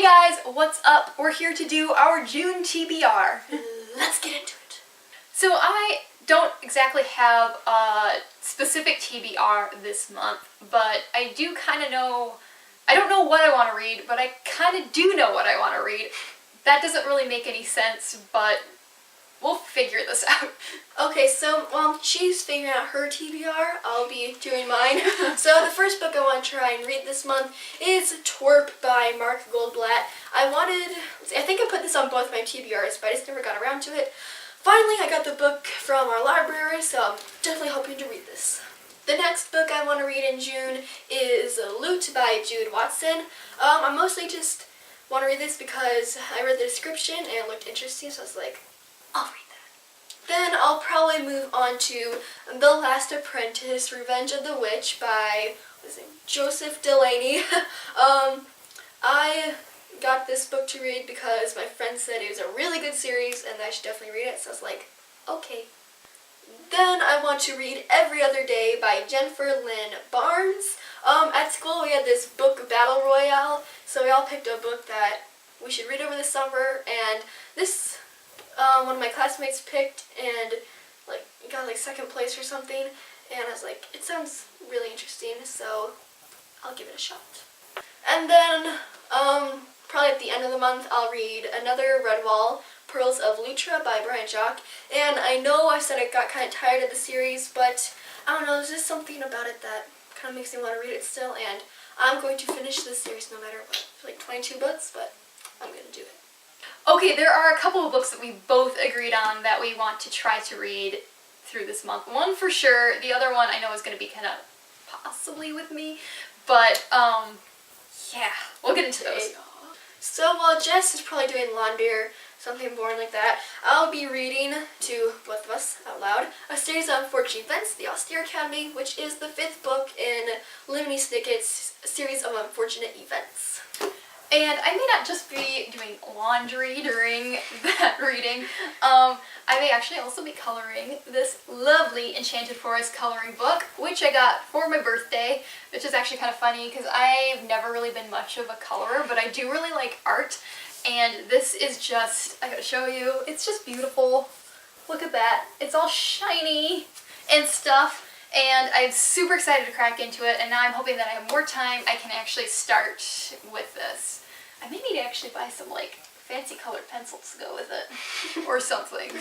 guys, what's up? We're here to do our June TBR. Let's get into it. So I don't exactly have a specific TBR this month, but I do kind of know, I don't know what I want to read, but I kind of do know what I want to read. That doesn't really make any sense, but we'll figure this out. Okay, so while she's figuring out her TBR, I'll be doing mine. So the first book I want to try and read this month is Twerp by Mark Goldblatt. I think I put this on both my TBRs, but I just never got around to it. Finally, I got the book from our library, so I'm definitely hoping to read this. The next book I want to read in June is Loot by Jude Watson. I mostly just want to read this because I read the description and it looked interesting, so I was like, I'll read that. Then I'll probably move on to The Last Apprentice, Revenge of the Witch by Joseph Delaney. I got this book to read because my friend said it was a really good series and I should definitely read it, so I was like, okay. Then I want to read Every Other Day by Jennifer Lynn Barnes. At school we had this book battle royale, so we all picked a book that we should read over the summer, and this one of my classmates picked and got second place or something, and I was like, it sounds really interesting, so I'll give it a shot. And then probably at the end of the month I'll read another Redwall, Pearls of Lutra by Brian Jock. And I know I said I got kind of tired of the series, but I don't know, there's just something about it that kind of makes me want to read it still, and I'm going to finish this series no matter what. It's like 22 books, but I'm going to do it. Okay, there are a couple of books that we both agreed on that we want to try to read through this month. One for sure, the other one I know is going to be kind of possibly with me, but yeah, we'll get into those. So while Jess is probably doing laundry or something boring like that, I'll be reading to both of us out loud a series of unfortunate events, The Austere Academy, which is the 5th book in Lemony Snicket's series of unfortunate events. And I may not just be doing laundry during that reading. I may actually also be coloring this lovely Enchanted Forest coloring book, which I got for my birthday, which is actually kind of funny because I've never really been much of a colorer, but I do really like art. And this is just, I gotta show you, it's just beautiful. Look at that. It's all shiny and stuff. And I'm super excited to crack into it, and now I'm hoping that I have more time I can actually start with this. I may need to actually buy some fancy colored pencils to go with it or something.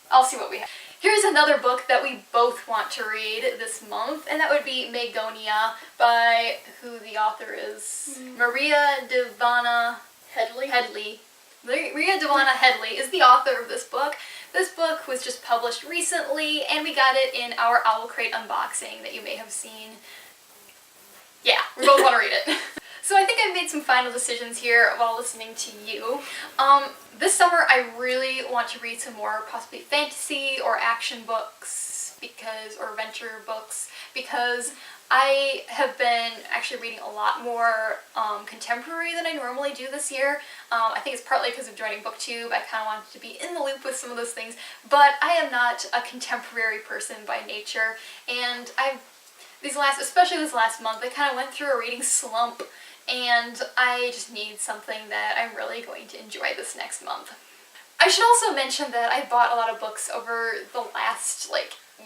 I'll see what we have. Here's another book that we both want to read this month, and that would be Magonia by who the author is. Maria Devana Headley. Maria Devana Headley is the author of this book. This book was just published recently, and we got it in our Owl Crate unboxing that you may have seen. Yeah, we both want to read it. So I think I've made some final decisions here while listening to you. This summer I really want to read some more possibly fantasy or action books or adventure books, because I have been actually reading a lot more contemporary than I normally do this year. I think it's partly because of joining BookTube. I kind of wanted to be in the loop with some of those things, but I am not a contemporary person by nature, and especially this last month, I kind of went through a reading slump, and I just need something that I'm really going to enjoy this next month. I should also mention that I bought a lot of books over the last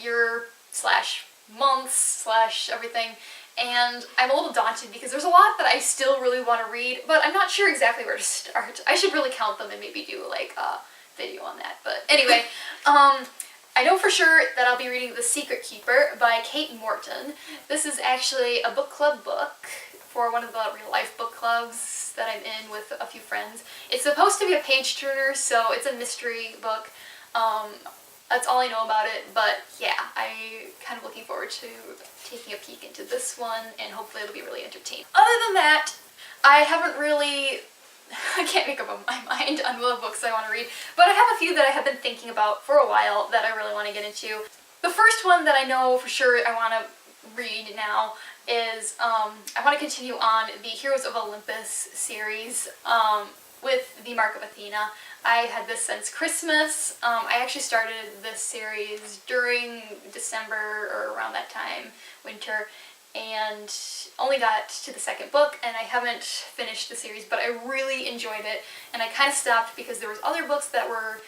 year / months / everything, and I'm a little daunted because there's a lot that I still really want to read, but I'm not sure exactly where to start. I should really count them and maybe do a video on that, but anyway, I know for sure that I'll be reading The Secret Keeper by Kate Morton. This is actually a book club book for one of the real life book clubs that I'm in with a few friends. It's supposed to be a page turner, so it's a mystery book. That's all I know about it, but yeah, I'm kind of looking forward to taking a peek into this one, and hopefully it'll be really entertaining. Other than that, I can't make up my mind on what books I want to read, but I have a few that I have been thinking about for a while that I really want to get into. The first one that I know for sure I want to read now is, I want to continue on the Heroes of Olympus series with the Mark of Athena. I had this since Christmas. I actually started this series during December or around that time, winter, and only got to the second book, and I haven't finished the series, but I really enjoyed it, and I kind of stopped because there was other books that were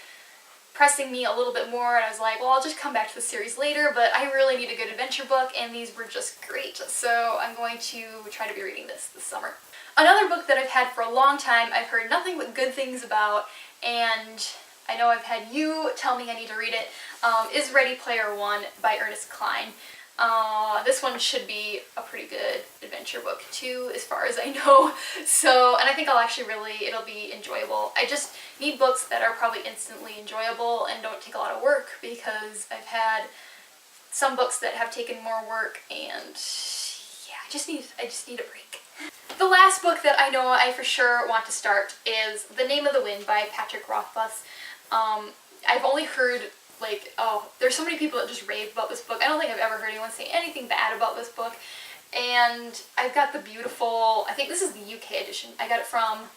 pressing me a little bit more, and I was like, well, I'll just come back to the series later, but I really need a good adventure book, and these were just great, so I'm going to try to be reading this summer. Another book that I've had for a long time, I've heard nothing but good things about, and I know I've had you tell me I need to read it, is Ready Player One by Ernest Cline. This one should be a pretty good adventure book too, as far as I know. So, and I think it'll be enjoyable. I just need books that are probably instantly enjoyable and don't take a lot of work, because I've had some books that have taken more work, and yeah, I just need a break. The last book that I know I for sure want to start is The Name of the Wind by Patrick Rothfuss. I've only heard, like, there's so many people that just rave about this book. I don't think I've ever heard anyone say anything bad about this book. And I've got the beautiful, I think this is the UK edition. I got it from,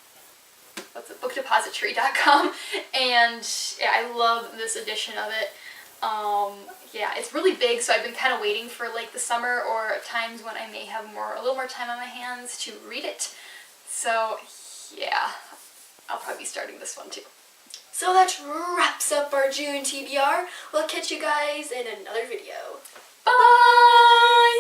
bookdepository.com. And yeah, I love this edition of it. Yeah, it's really big, so I've been kind of waiting for like the summer or times when I may have a little more time on my hands to read it. So yeah, I'll probably be starting this one too. So that wraps up our June TBR. We'll catch you guys in another video. Bye!